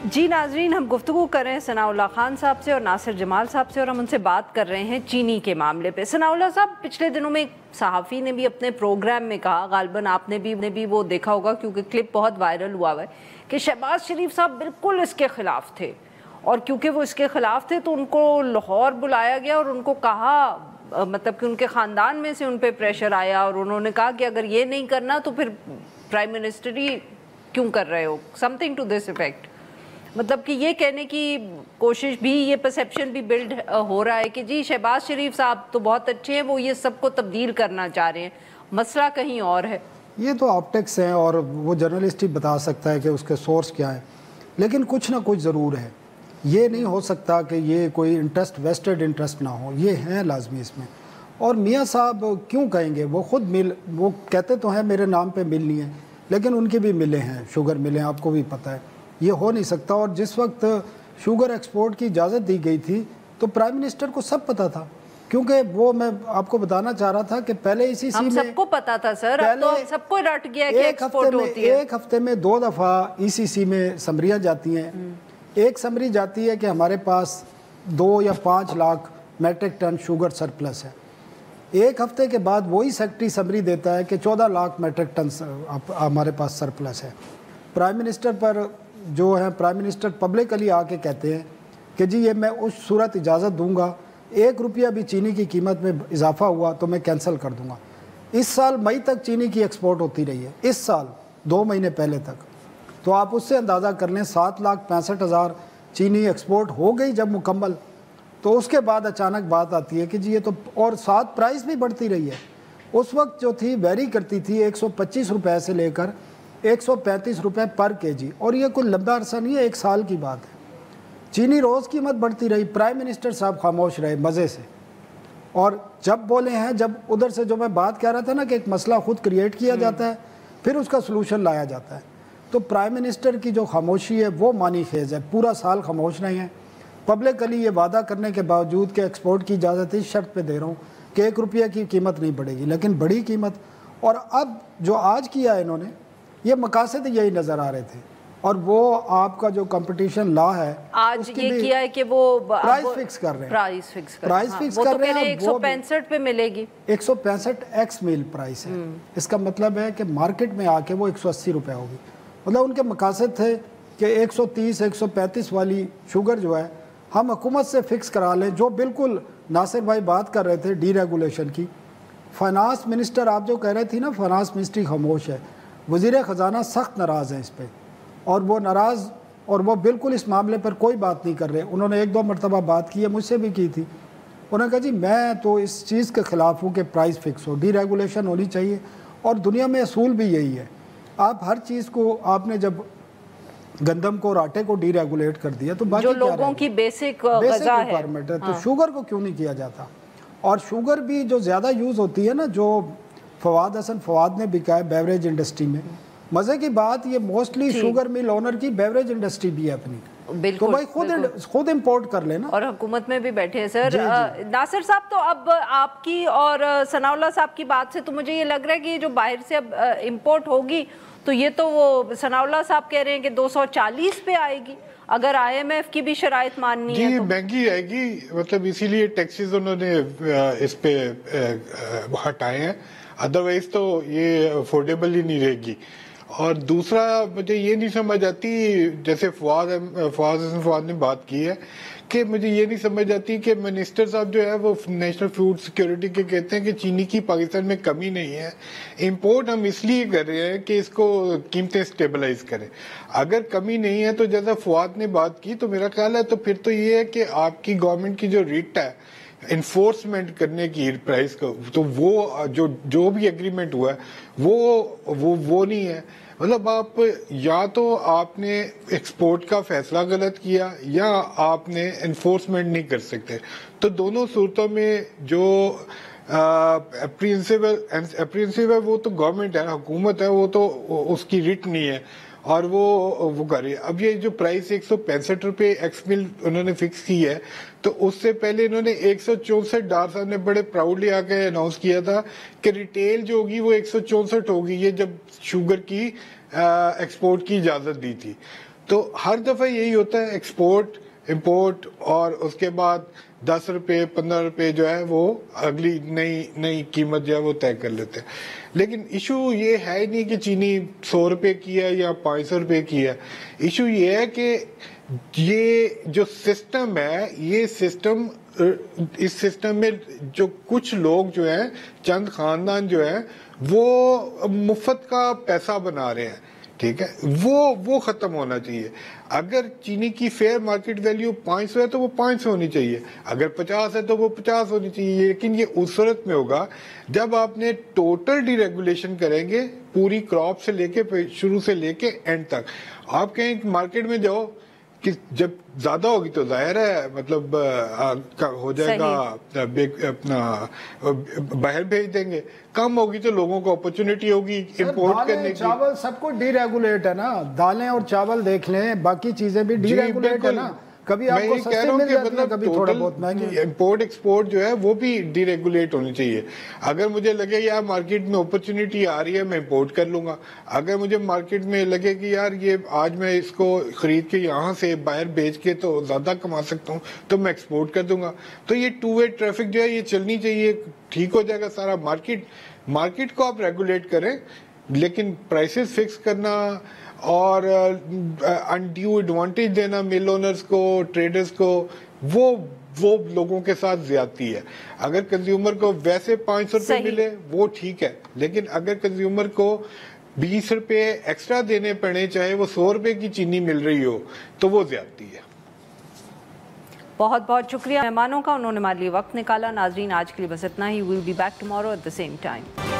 جی ناظرین، ہم گفتگو کر رہے ہیں ثناء اللہ خان صاحب سے اور ناصر جمال صاحب سے، اور ہم ان سے بات کر رہے ہیں چینی کے معاملے پہ۔ ثناء اللہ صاحب، پچھلے دنوں میں ایک صحافی نے بھی اپنے پروگرام میں کہا، غالباً آپ نے بھی وہ دیکھا ہوگا کیونکہ کلپ بہت وائرل ہوا ہے، کہ شہباز شریف صاحب بالکل اس کے خلاف تھے، اور کیونکہ وہ اس کے خلاف تھے تو ان کو لاہور بلایا گیا اور ان کو کہا، مطلب کہ ان کے خاندان میں سے ان پہ پریشر آیا اور انہوں نے کہا کہ اگر یہ نہیں کرنا تو پھر پرائم منسٹر ہی کیوں کر رہے ہو، something to this effect. مطلب کہ یہ کہنے کی کوشش بھی، یہ پرسیپشن بھی بلڈ ہو رہا ہے کہ جی شہباز شریف صاحب تو بہت اچھے ہیں، وہ یہ سب کو تبدیل کرنا چاہ رہے ہیں، مسئلہ کہیں اور ہے۔ یہ تو آپٹکس ہیں اور وہ جرنلسٹ ہی بتا سکتا ہے کہ اس کے سورس کیا ہیں، لیکن کچھ نہ کچھ ضرور ہے۔ یہ نہیں ہو سکتا کہ یہ کوئی انٹرسٹ، ویسٹڈ انٹرسٹ نہ ہو، یہ ہیں لازمی اس میں۔ اور میاں صاحب کیوں کہیں گے، وہ خود وہ کہتے تو ہیں میرے نام پہ مل نہیں ہے، لیکن ان کی بھی ملیں ہیں، شوگر ملیں، آپ کو بھی پتہ ہے، یہ ہو نہیں سکتا۔ اور جس وقت شوگر ایکسپورٹ کی اجازت دی گئی تھی تو پرائم منسٹر کو سب پتہ تھا، کیونکہ وہ میں آپ کو بتانا چاہ رہا تھا کہ پہلے اسی سی میں سب کو پتا تھا سر، اب تو سب کو رٹ گیا کہ ایکسپورٹ ہوتی ہے۔ ایک ہفتے میں 2 دفعہ ای سی سی میں سمریاں جاتی ہیں۔ ایک سمری جاتی ہے کہ ہمارے پاس 2 یا 5 lakh metric ton sugar surplus ہے، ایک ہفتے کے بعد وہی سیکٹری سمری دیتا ہے کہ 14 لاکھ میٹرک ٹن ہمارے پاس سرپلس ہے۔ پرائم منسٹر پر جو ہے، پرائم منسٹر پبلکلی آ کے کہتے ہیں کہ جی یہ میں اس صورت اجازت دوں گا، 1 روپیہ بھی چینی کی قیمت میں اضافہ ہوا تو میں کینسل کر دوں گا۔ اس سال مئی تک چینی کی ایکسپورٹ ہوتی رہی ہے، اس سال 2 مہینے پہلے تک، تو آپ اس سے اندازہ کر لیں 7,65,000 چینی ایکسپورٹ ہو گئی جب مکمل، تو اس کے بعد اچانک بات آتی ہے کہ جی یہ تو، اور ساتھ پرائس بھی بڑھتی رہی ہے۔ اس وقت جو تھی ویری کرتی تھی 125 روپے سے لے کر 135 روپے پر کے جی، اور یہ کوئی لمبا عرصہ نہیں ہے، 1 سال کی بات ہے۔ چینی روز قیمت بڑھتی رہی، پرائم منسٹر صاحب خاموش رہے مزے سے، اور جب بولے ہیں، جب ادھر سے جو میں بات کہہ رہا تھا نا کہ ایک مسئلہ خود کریٹ کیا جاتا ہے پھر اس کا سلوشن لایا جاتا ہے، تو پرائم منسٹر کی جو خاموشی ہے وہ معنی خیز ہے۔ پورا سال خاموش رہے ہیں، پبلکلی یہ وعدہ کرنے کے باوجود کہ ایکسپورٹ کی اجازت اس شرط پہ دے رہا ہوں کہ 1 روپیہ کی قیمت نہیں بڑھے گی، لیکن بڑی قیمت۔ اور اب جو آج کیا ہے انہوں نے، یہ مقاصد یہی نظر آ رہے تھے، اور وہ آپ کا جو کمپٹیشن لا ہے آج یہ کیا ہے کہ وہ پرائز فکس کر رہے ہیں، پرائز فکس کر رہے ہیں، 165 پہ ملے گی، 165 ایکس میل پرائس ہے۔ اس کا مطلب ہے کہ مارکیٹ میں آ کے وہ 180 روپے ہوگی۔ مطلب ان کے مقاصد تھے کہ 130 135 والی شوگر جو ہے ہم حکومت سے فکس کرا لیں، جو بالکل ناصر بھائی بات کر رہے تھے ڈی ریگولیشن کی۔ فائنانس منسٹر آپ جو کہہ رہے تھی نا، فائنانس منسٹری خاموش ہے، وزیر خزانہ سخت ناراض ہیں اس پہ، اور وہ ناراض، اور وہ بالکل اس معاملے پر کوئی بات نہیں کر رہے۔ انہوں نے 1-2 مرتبہ بات کی ہے، مجھ سے بھی کی تھی، انہوں نے کہا جی میں تو اس چیز کے خلاف ہوں کہ پرائز فکس ہو، ڈی ریگولیشن ہونی چاہیے، اور دنیا میں اصول بھی یہی ہے۔ آپ ہر چیز کو، آپ نے جب گندم کو اور آٹے کو ڈی ریگولیٹ کر دیا تو باقی جو لوگوں کی بیسک غذا ہے، ریکوائرمنٹ ہے، تو شوگر کو کیوں نہیں کیا جاتا؟ اور شوگر بھی جو زیادہ یوز ہوتی ہے نا، جو فواد حسن فواد نے بھی کہا ہے بیوریج انڈسٹری میں، مزے کی بات یہ موسٹلی شوگر مل اونر کی بیوریج انڈسٹری بھی ہے اپنی، تو بھائی خود امپورٹ کر لینا، اور حکومت میں بھی بیٹھے ہیں سر۔ ناصر صاحب، تو اب آپ کی اور ثناء اللہ صاحب کی بات سے تو مجھے یہ لگ رہا ہے کہ یہ جو باہر سے اب امپورٹ ہوگی تو یہ تو وہ ثناء اللہ صاحب کہہ رہے ہیں کہ 240 پہ آئے گی، اگر آئی ایم ایف کی بھی شرائط ماننی ہے تو مہنگی آئے گی، مطلب اسی لیے ٹیکسز انہوں نے اس پہ ہٹائے ہیں، ادروائز تو یہ افورڈیبل ہی نہیں رہے گی۔ اور دوسرا مجھے یہ نہیں سمجھ آتی، جیسے فواد نے بات کی ہے، کہ مجھے یہ نہیں سمجھ آتی کہ منسٹر صاحب جو ہے وہ نیشنل فوڈ سیکیورٹی کے کہتے ہیں کہ چینی کی پاکستان میں کمی نہیں ہے، امپورٹ ہم اس لیے کر رہے ہیں کہ اس کو قیمتیں سٹیبلائز کریں۔ اگر کمی نہیں ہے تو جیسا فواد نے بات کی، تو میرا خیال ہے تو پھر تو یہ ہے کہ آپ کی گورنمنٹ کی جو ریٹ ہے انفورسمنٹ کرنے کی پرائز کو، تو وہ جو بھی ایگریمنٹ ہوا ہے وہ نہیں ہے۔ مطلب آپ یا تو آپ نے ایکسپورٹ کا فیصلہ غلط کیا یا آپ نے انفورسمنٹ نہیں کر سکتے، تو دونوں صورتوں میں جو اپریہنسو ہے وہ تو گورنمنٹ ہے، حکومت ہے، وہ تو اس کی ریٹ نہیں ہے، اور وہ کر رہی ہے۔ اب یہ جو پرائس 165 روپے ایکس مل انہوں نے فکس کی ہے، تو اس سے پہلے انہوں نے 164، ڈار صاحب نے بڑے پراؤڈلی آ کے اناؤنس کیا تھا کہ ریٹیل جو ہوگی وہ 164 ہوگی، یہ جب شوگر کی ایکسپورٹ کی اجازت دی تھی۔ تو ہر دفعہ یہی ہوتا ہے ایکسپورٹ امپورٹ اور اس کے بعد 10 روپے 15 روپے جو ہے وہ اگلی نئی قیمت جو ہے وہ طے کر لیتے ہیں. لیکن ایشو یہ ہے نہیں کہ چینی 100 روپے کی ہے یا 500 روپے کی ہے. ایشو یہ ہے کہ یہ جو سسٹم ہے یہ سسٹم اس سسٹم میں جو کچھ لوگ جو ہیں چند خاندان جو ہیں وہ مفت کا پیسہ بنا رہے ہیں. ٹھیک ہے, وہ ختم ہونا چاہیے. اگر چینی کی فیئر مارکیٹ ویلیو 500 ہے تو وہ 500 ہونی چاہیے, اگر 50 ہے تو وہ 50 ہونی چاہیے. لیکن یہ اس صورت میں ہوگا جب آپ نے ٹوٹل ڈی ریگولیشن کریں گے پوری کراپ سے لے کے شروع سے لے کے اینڈ تک. آپ کہیں کہ مارکیٹ میں جاؤ کہ جب زیادہ ہوگی تو ظاہر ہے مطلب ہو جائے گا اپنا باہر بھیج دیں گے, کم ہوگی تو لوگوں کو اپرچونٹی ہوگی امپورٹ کرنے کی. چاول سب کو ڈی ریگولیٹ ہے نا, دالیں اور چاول دیکھ لیں, باقی چیزیں بھی ڈی ریگولیٹ ہے نا. کبھی آپ کو سستے مل جاتی ہیں, کبھی تھوڑا بہت مہنگی. امپورٹ ایکسپورٹ جو ہے وہ بھی ڈی ریگولیٹ ہونی چاہیے. اگر مجھے لگے یار مارکیٹ میں اپرچونٹی آ رہی ہے میں امپورٹ کر لوں گا, اگر مجھے مارکیٹ میں لگے کہ یار یہ آج میں اس کو خرید کے یہاں سے باہر بیچ کے تو زیادہ کما سکتا ہوں تو میں ایکسپورٹ کر دوں گا. تو یہ ٹو وے ٹریفک جو ہے یہ چلنی چاہیے, ٹھیک ہو جائے گا سارا. مارکیٹ کو آپ ریگولیٹ کریں لیکن پرائسز فکس کرنا اور انڈیو ایڈوانٹیج دینا مل اونرز کو ٹریڈرز کو وہ لوگوں کے ساتھ زیادتی ہے. اگر کنزیومر کو ویسے 500 روپے ملے وہ ٹھیک ہے, لیکن اگر کنزیومر کو 20 روپے ایکسٹرا دینے پڑے چاہے وہ 100 روپے کی چینی مل رہی ہو تو وہ زیادتی ہے. بہت بہت شکریہ مہمانوں کا, انہوں نے ہمارے لیے وقت نکالا. ناظرین آج کے لیے بس اتنا ہی. We'll be back tomorrow at the same time.